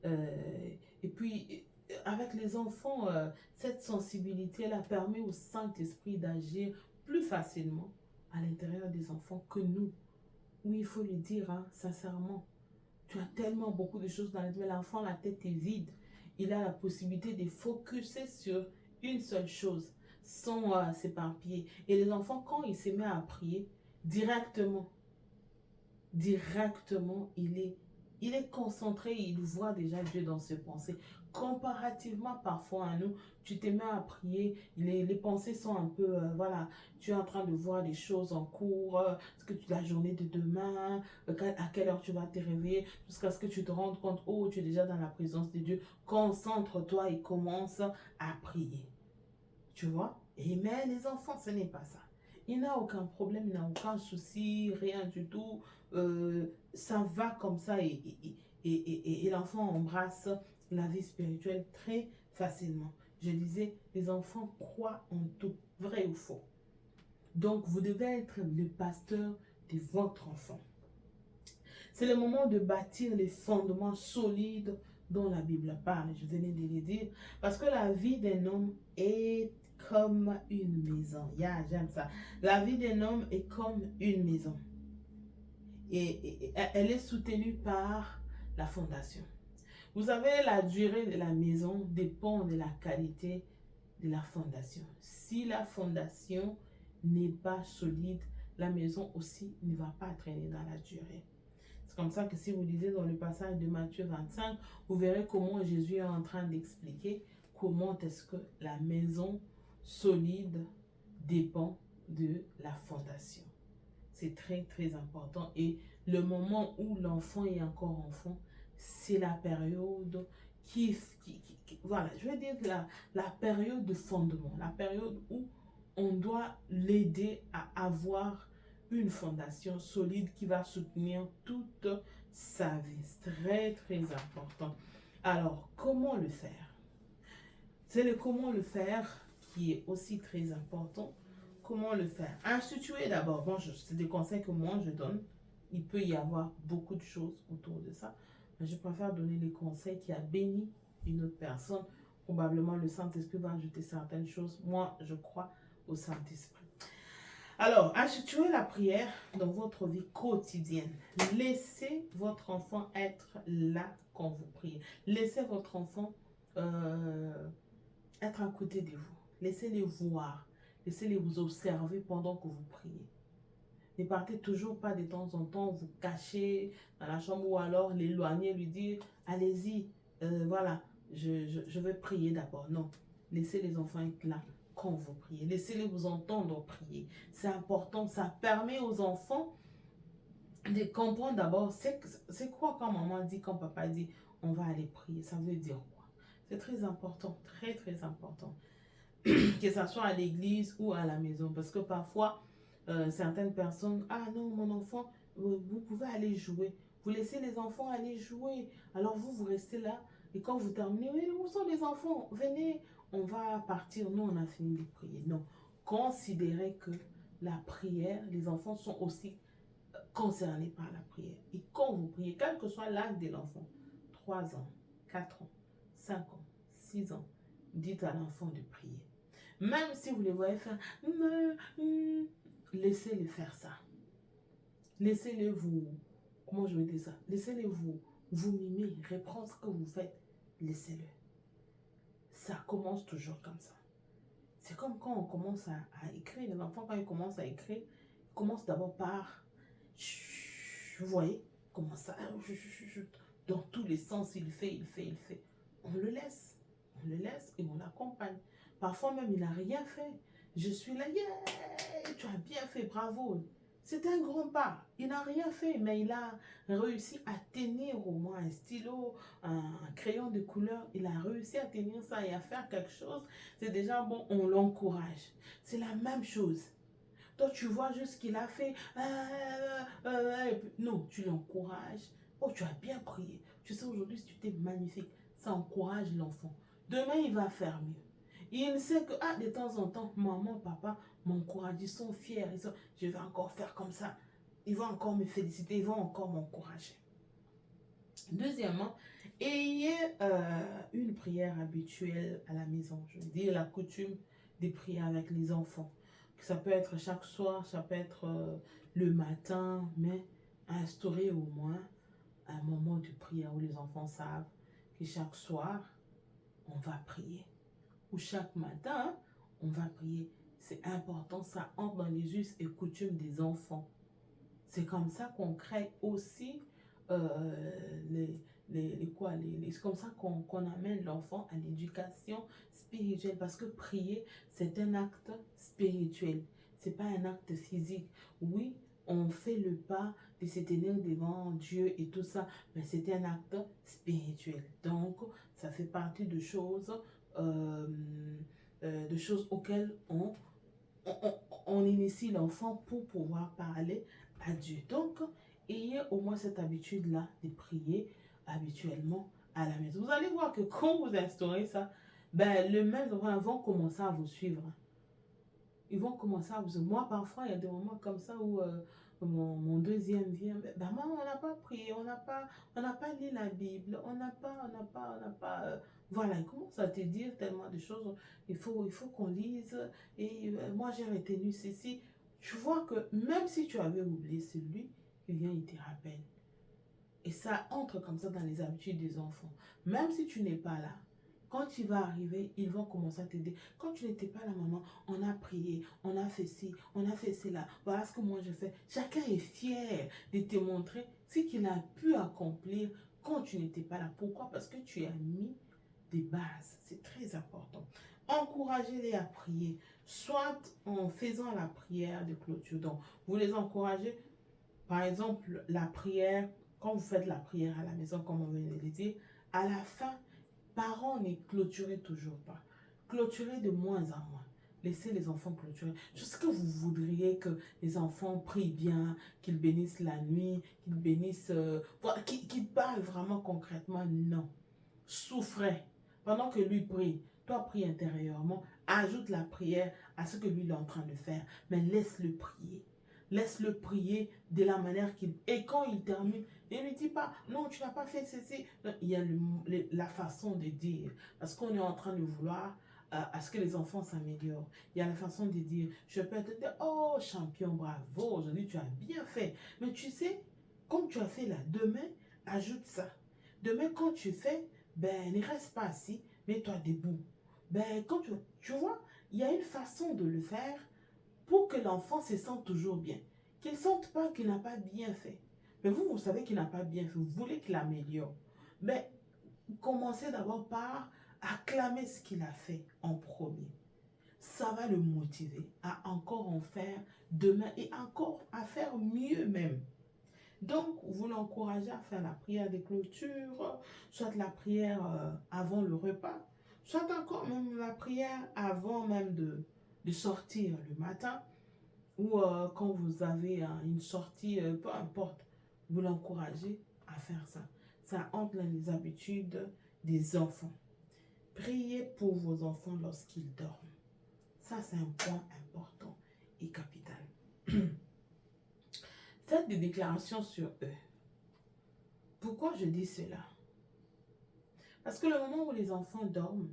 Speaker 1: Et puis, avec les enfants, cette sensibilité, elle a permis au Saint-Esprit d'agir plus facilement à l'intérieur des enfants que nous. Oui, il faut le dire, hein, sincèrement. Tu as tellement beaucoup de choses dans la tête, mais l'enfant, la tête est vide. Il a la possibilité de focuser sur une seule chose, sans s'éparpiller. Et les enfants, quand ils se mettent à prier, directement, il est concentré, il voit déjà Dieu dans ses pensées. Comparativement parfois à nous, tu te mets à prier, les pensées sont un peu, voilà, tu es en train de voir des choses en cours, la journée de demain, à quelle heure tu vas te réveiller, jusqu'à ce que tu te rendes compte, oh, tu es déjà dans la présence de Dieu. Concentre-toi et commence à prier. Tu vois? Et mais les enfants, ce n'est pas ça. Il n'a aucun problème, il n'a aucun souci, rien du tout. Ça va comme ça et l'enfant embrasse la vie spirituelle très facilement. Je disais, les enfants croient en tout, vrai ou faux. Donc, vous devez être le pasteur de votre enfant. C'est le moment de bâtir les fondements solides dont la Bible parle. Je venais de le dire. Parce que la vie d'un homme est comme une maison. Yeah, j'aime ça. La vie d'un homme est comme une maison. Et elle est soutenue par la fondation. Vous savez, la durée de la maison dépend de la qualité de la fondation. Si la fondation n'est pas solide, la maison aussi ne va pas traîner dans la durée. C'est comme ça que si vous lisez dans le passage de Matthieu 25, vous verrez comment Jésus est en train d'expliquer comment est-ce que la maison solide dépend de la fondation. C'est très très important et le moment où l'enfant est encore enfant, c'est la période voilà, je veux dire que la période de fondement, la période où on doit l'aider à avoir une fondation solide qui va soutenir toute sa vie. C'est très, très important. Alors, comment le faire? C'est le comment le faire qui est aussi très important. Comment le faire? Instituer d'abord. Bon, c'est des conseils que moi je donne. Il peut y avoir beaucoup de choses autour de ça. Mais je préfère donner les conseils qui a béni une autre personne. Probablement le Saint-Esprit va ajouter certaines choses. Moi, je crois au Saint-Esprit. Alors, instituez la prière dans votre vie quotidienne. Laissez votre enfant être là quand vous priez. Laissez votre enfant être à côté de vous. Laissez-les voir. Laissez-les vous observer pendant que vous priez. Ne partez toujours pas de temps en temps, vous cacher dans la chambre ou alors l'éloigner, lui dire, allez-y, voilà, je vais prier d'abord. Non, laissez les enfants être là quand vous priez. Laissez-les vous entendre prier. C'est important, ça permet aux enfants de comprendre d'abord, c'est quoi quand maman dit, quand papa dit, on va aller prier, ça veut dire quoi? C'est très important, très très important. Que ce soit à l'église ou à la maison. Parce que parfois, certaines personnes, ah non, mon enfant, vous pouvez aller jouer. Vous laissez les enfants aller jouer. Alors vous restez là. Et quand vous terminez, oui, où sont les enfants? Venez, on va partir. Nous, on a fini de prier. Non. Considérez que la prière, les enfants sont aussi concernés par la prière. Et quand vous priez, quel que soit l'âge de l'enfant, 3 ans, 4 ans, 5 ans, 6 ans, dites à l'enfant de prier. Même si vous les voyez faire, laissez-les faire ça. Laissez-les vous, comment je vais dire ça? Laissez-les vous mimer, reprendre ce que vous faites. Laissez-le. Ça commence toujours comme ça. C'est comme quand on commence à écrire. L'enfant, quand il commence à écrire, il commence d'abord par, vous voyez, comment ça, dans tous les sens, il fait. On le laisse et on l'accompagne. Parfois même, il n'a rien fait. Je suis là, yeah, tu as bien fait, bravo. C'est un grand pas. Il n'a rien fait, mais il a réussi à tenir au moins un stylo, un crayon de couleur. Il a réussi à tenir ça et à faire quelque chose. C'est déjà bon, on l'encourage. C'est la même chose. Toi, tu vois juste ce qu'il a fait. Non, tu l'encourages. Oh, tu as bien prié. Tu sais, aujourd'hui, c'était magnifique. Ça encourage l'enfant. Demain, il va faire mieux. Il sait que, de temps en temps, maman, papa m'encouragent. Ils sont fiers. Je vais encore faire comme ça. Ils vont encore me féliciter. Ils vont encore m'encourager. Deuxièmement, ayez une prière habituelle à la maison. Je veux dire, la coutume de prier avec les enfants. Ça peut être chaque soir, ça peut être le matin, mais instaurer au moins un moment de prière où les enfants savent que chaque soir, on va prier. Ou chaque matin, on va prier. C'est important, ça entre dans les us et coutumes des enfants. C'est comme ça qu'on crée aussi c'est comme ça qu'on amène l'enfant à l'éducation spirituelle. Parce que prier, c'est un acte spirituel. C'est pas un acte physique. Oui, on fait le pas de se tenir devant Dieu et tout ça, mais c'est un acte spirituel. Donc, ça fait partie de choses auxquelles on initie l'enfant pour pouvoir parler à Dieu. Donc, ayez au moins cette habitude-là de prier habituellement à la maison. Vous allez voir que quand vous instaurez ça, les mêmes enfants vont commencer à vous suivre. Ils vont commencer à vous suivre. Moi, parfois, il y a des moments comme ça où mon deuxième vient. Maman, on n'a pas prié, on n'a pas lu la Bible, on n'a pas. Voilà, il commence à te dire tellement de choses. Il faut qu'on lise. Et moi, j'ai retenu ceci. Tu vois que même si tu avais oublié celui, il vient, il te rappelle. Et ça entre comme ça dans les habitudes des enfants. Même si tu n'es pas là, quand tu vas arriver, ils vont commencer à t'aider. Quand tu n'étais pas là, maman, on a prié, on a fait ci, on a fait cela. Voilà ce que moi je fais. Chacun est fier de te montrer ce qu'il a pu accomplir quand tu n'étais pas là. Pourquoi? Parce que tu as mis des bases. C'est très important. Encouragez-les à prier, soit en faisant la prière de clôture. Donc, vous les encouragez, par exemple, la prière, quand vous faites la prière à la maison, comme on vient de le dire, à la fin, Parents, ne clôturez toujours pas. Clôturez de moins en moins. Laissez les enfants clôturer. Jusqu'à ce que vous voudriez que les enfants prient bien, qu'ils bénissent la nuit, qu'ils bénissent, voilà, qu'ils parlent vraiment concrètement. Non. Souffrez. Pendant que lui prie, toi prie intérieurement. Ajoute la prière à ce que lui est en train de faire. Mais laisse-le prier. Laisse-le prier de la manière qu'il... Et quand il termine, ne lui dis pas, non, tu n'as pas fait ceci. Non, il y a la façon de dire. Parce qu'on est en train de vouloir à ce que les enfants s'améliorent. Il y a la façon de dire, je peux te dire, oh champion, bravo, aujourd'hui tu as bien fait. Mais tu sais, comme tu as fait là, demain, ajoute ça. Demain, quand tu fais, ben, ne reste pas assis, mets-toi debout. Ben, quand tu vois, il y a une façon de le faire pour que l'enfant se sente toujours bien. Qu'il ne sente pas qu'il n'a pas bien fait. Mais vous savez qu'il n'a pas bien fait. Vous voulez qu'il améliore. Mais commencez d'abord par acclamer ce qu'il a fait en premier. Ça va le motiver à encore en faire demain et encore à faire mieux même. Donc, vous l'encouragez à faire la prière des clôtures, soit la prière avant le repas, soit encore même la prière avant même de sortir le matin, ou quand vous avez une sortie, peu importe, vous l'encouragez à faire ça. Ça entre dans les habitudes des enfants. Priez pour vos enfants lorsqu'ils dorment. Ça, c'est un point important et capital. Faites des déclarations sur eux. Pourquoi je dis cela? Parce que le moment où les enfants dorment,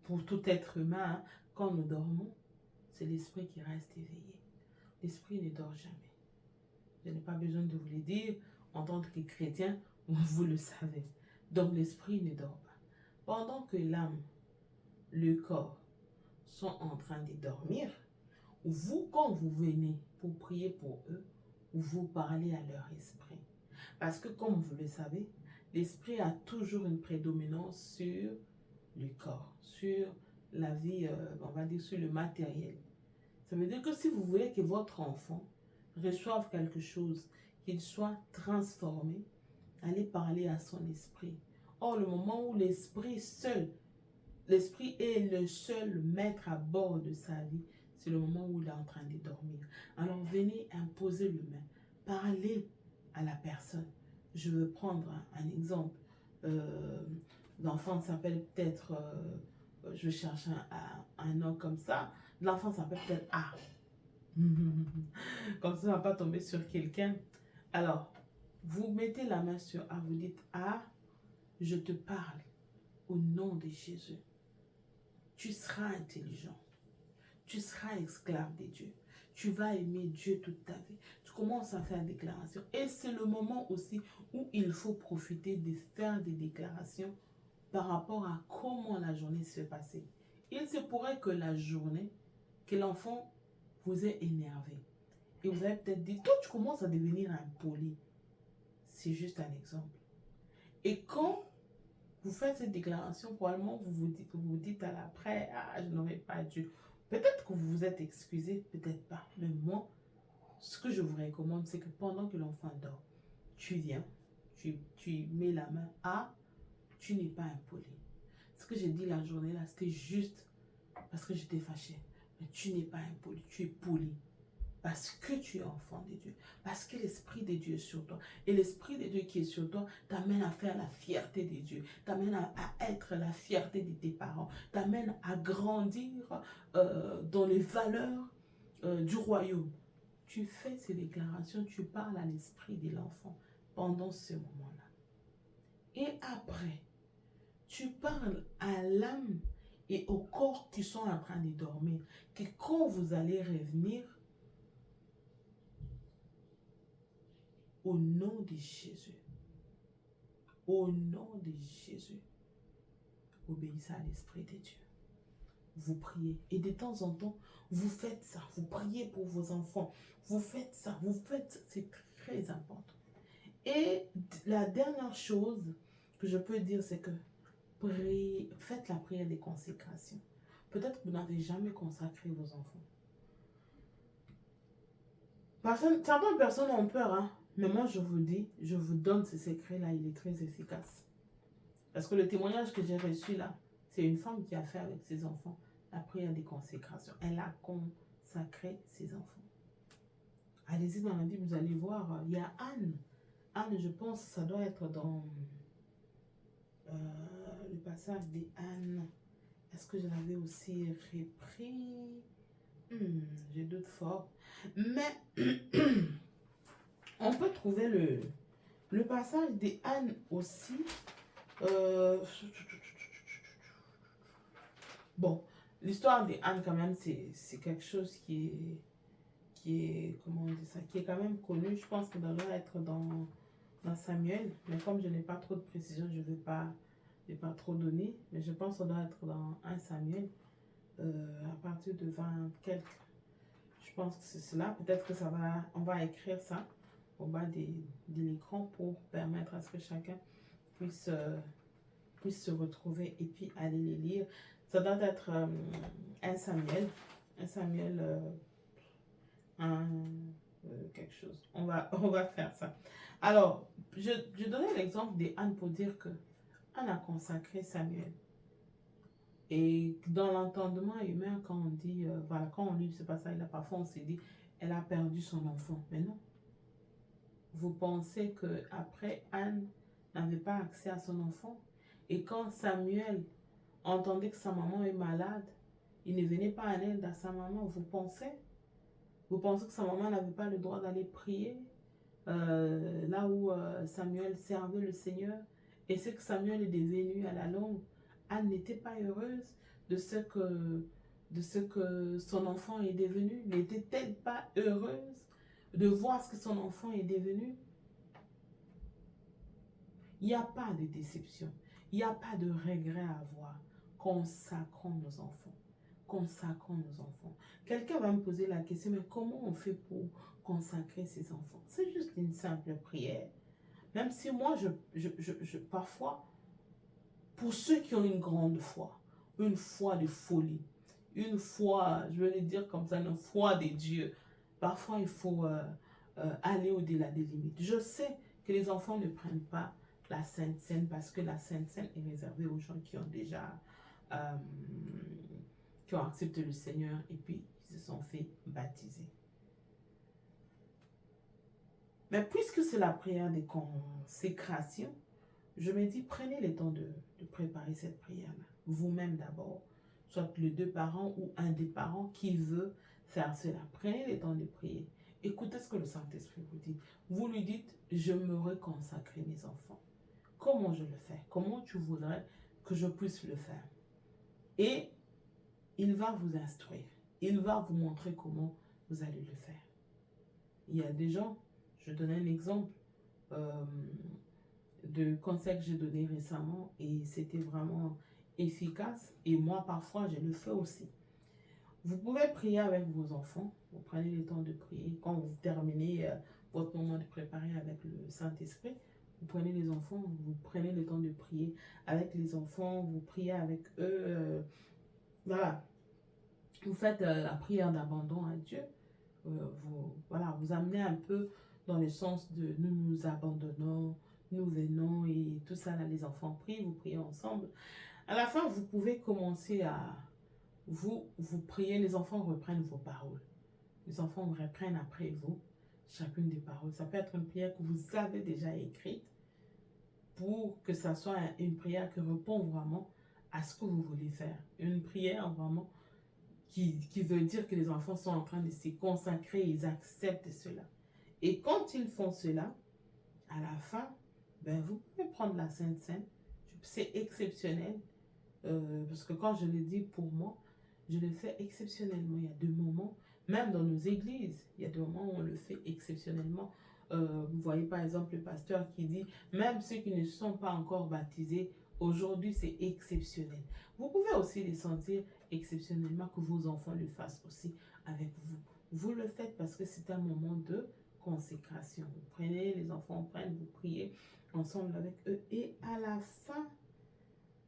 Speaker 1: pour tout être humain, quand nous dormons, c'est l'esprit qui reste éveillé. L'esprit ne dort jamais. Je n'ai pas besoin de vous le dire. En tant que chrétien, vous le savez. Donc l'esprit ne dort pas. Pendant que l'âme, le corps sont en train de dormir, vous, quand vous venez pour prier pour eux, vous parlez à leur esprit. Parce que comme vous le savez, l'esprit a toujours une prédominance sur le corps, sur la vie, on va dire sur le matériel. Ça veut dire que si vous voulez que votre enfant reçoive quelque chose, qu'il soit transformé, allez parler à son esprit. Or, le moment où l'esprit est le seul maître à bord de sa vie, c'est le moment où il est en train de dormir. Alors, venez imposer le main. Parlez à la personne. Je veux prendre un exemple. L'enfant s'appelle peut-être, je cherche un nom comme ça. L'enfant s'appelle peut-être A. Comme ça, on ne va pas tomber sur quelqu'un. Alors, vous mettez la main sur A, vous dites A, je te parle au nom de Jésus. Tu seras intelligent. Tu seras esclave de Dieu. Tu vas aimer Dieu toute ta vie. Tu commences à faire des déclarations. Et c'est le moment aussi où il faut profiter de faire des déclarations par rapport à comment la journée s'est passée. Il se pourrait que la journée, que l'enfant vous ait énervé. Et vous avez peut-être dit, toi tu commences à devenir impoli. C'est juste un exemple. Et quand vous faites cette déclaration, probablement vous dites à l'après, ah, je n'aurais pas dû. Peut-être que vous vous êtes excusé, peut-être pas. Mais moi, ce que je vous recommande, c'est que pendant que l'enfant dort, tu viens, tu mets la main à, tu n'es pas impoli. Ce que j'ai dit la journée là, c'était juste parce que j'étais fâchée. Mais tu n'es pas impoli, tu es poli. Parce que tu es enfant de Dieu. Parce que l'Esprit de Dieu est sur toi. Et l'Esprit de Dieu qui est sur toi t'amène à faire la fierté de Dieu. T'amène à être la fierté de tes parents. T'amène à grandir dans les valeurs du royaume. Tu fais ces déclarations, tu parles à l'esprit de l'enfant pendant ce moment-là. Et après, tu parles à l'âme et au corps qui sont en train de dormir. Que quand vous allez revenir, au nom de Jésus, au nom de Jésus, obéissez à l'Esprit de Dieu. Vous priez. Et de temps en temps, vous faites ça. Vous priez pour vos enfants. Vous faites ça. Vous faites ça. C'est très important. Et la dernière chose que je peux dire, c'est que faites la prière des consécrations. Peut-être que vous n'avez jamais consacré vos enfants. Certaines personnes ont peur, hein. Mais moi, je vous dis, je vous donne ce secret-là, il est très efficace. Parce que le témoignage que j'ai reçu là, c'est une femme qui a fait avec ses enfants la prière des consécrations. Elle a consacré ses enfants. Allez-y dans la Bible, vous allez voir, il y a Anne. Anne, je pense, ça doit être dans le passage des Anne. Est-ce que je l'avais aussi repris? J'ai doute fort. Mais on peut trouver le passage des Anne aussi. Bon, l'histoire des Anne, quand même, c'est quelque chose comment on dit ça, qui est quand même connu. Je pense que ça doit être dans Samuel. Mais comme je n'ai pas trop de précision, je ne vais pas trop donner. Mais je pense que ça doit être dans 1 Samuel. À partir de 20 quelques. Je pense que c'est cela. Peut-être que on va écrire ça au bas de l'écran pour permettre à ce que chacun puisse se retrouver et puis aller les lire. Ça doit être 1 Samuel. 1 Samuel quelque chose. On va faire ça. Alors, je donnais l'exemple d'Anne pour dire que Anne a consacré Samuel. Et dans l'entendement humain, quand on dit, voilà, quand on lit ce passage-là, parfois on se dit, elle a perdu son enfant. Mais non. Vous pensez qu'après, Anne n'avait pas accès à son enfant. Et quand Samuel entendait que sa maman est malade, il ne venait pas en aide à sa maman. Vous pensez que sa maman n'avait pas le droit d'aller prier là où Samuel servait le Seigneur? Et ce que Samuel est devenu à la longue, Anne n'était pas heureuse de ce que son enfant est devenu. N'était-elle pas heureuse de voir ce que son enfant est devenu? Il n'y a pas de déception. Il n'y a pas de regret à avoir. Consacrons nos enfants. Consacrons nos enfants. Quelqu'un va me poser la question, mais comment on fait pour consacrer ses enfants? C'est juste une simple prière. Même si moi, parfois, pour ceux qui ont une grande foi, une foi de folie, une foi, je vais le dire comme ça, une foi des dieux, parfois il faut aller au-delà des limites. Je sais que les enfants ne prennent pas la Sainte Seine parce que la Sainte Seine est réservée aux gens qui ont déjà qui ont accepté le Seigneur et puis ils se sont fait baptiser. Mais puisque c'est la prière des consécrations, je me dis, prenez le temps de préparer cette prière-là. Vous-même d'abord, soit les 2 parents ou un des parents qui veut faire cela. Prenez le temps de prier. Écoutez ce que le Saint-Esprit vous dit. Vous lui dites, je me reconsacre mes enfants. Comment je le fais? Comment tu voudrais que je puisse le faire? Et il va vous instruire. Il va vous montrer comment vous allez le faire. Il y a des gens, je donne un exemple de conseils que j'ai donné récemment et c'était vraiment efficace. Et moi, parfois, je le fais aussi. Vous pouvez prier avec vos enfants. Vous prenez le temps de prier. Quand vous terminez votre moment de préparer avec le Saint-Esprit, vous prenez les enfants, vous prenez le temps de prier avec les enfants, vous priez avec eux. Voilà. Vous faites la prière d'abandon à Dieu. Vous amenez un peu dans le sens de nous nous abandonnons, nous venons et tout ça, là, les enfants prient, vous priez ensemble. À la fin, vous pouvez commencer à vous prier, les enfants reprennent vos paroles. Les enfants reprennent après vous chacune des paroles. Ça peut être une prière que vous avez déjà écrite pour que ça soit une prière qui répond vraiment à ce que vous voulez faire. Une prière vraiment qui veut dire que les enfants sont en train de se consacrer, ils acceptent cela. Et quand ils font cela, à la fin, vous pouvez prendre la Sainte Seine. C'est exceptionnel. Parce que quand je le dis pour moi, je le fais exceptionnellement. Il y a des moments, même dans nos églises, il y a des moments où on le fait exceptionnellement. Vous voyez par exemple le pasteur qui dit, même ceux qui ne sont pas encore baptisés, aujourd'hui c'est exceptionnel. Vous pouvez aussi les sentir exceptionnellement, que vos enfants le fassent aussi avec vous. Vous le faites parce que c'est un moment de consécration. Vous prenez, les enfants prennent, vous priez ensemble avec eux et à la fin,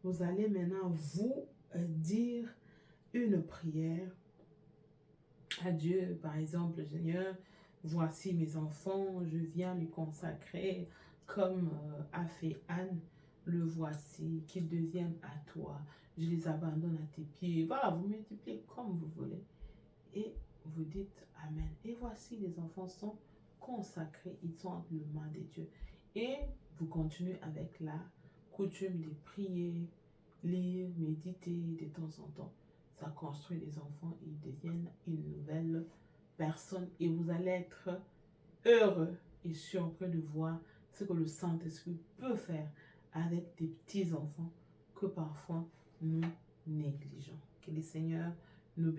Speaker 1: vous allez maintenant vous dire une prière à Dieu. Par exemple, Seigneur, Voici mes enfants, je viens lui consacrer comme a fait Anne. Le voici, qu'il devienne à toi. Je les abandonne à tes pieds. Voilà, vous multipliez comme vous voulez. Et vous dites Amen. Et voici, les enfants sont consacrés, ils sont entre les mains de Dieu. Et vous continuez avec la coutume de prier, lire, méditer de temps en temps. Ça construit les enfants, ils deviennent une nouvelle personne et vous allez être heureux et surpris de voir ce que le Saint-Esprit peut faire avec des petits-enfants que parfois nous négligeons. Que le Seigneur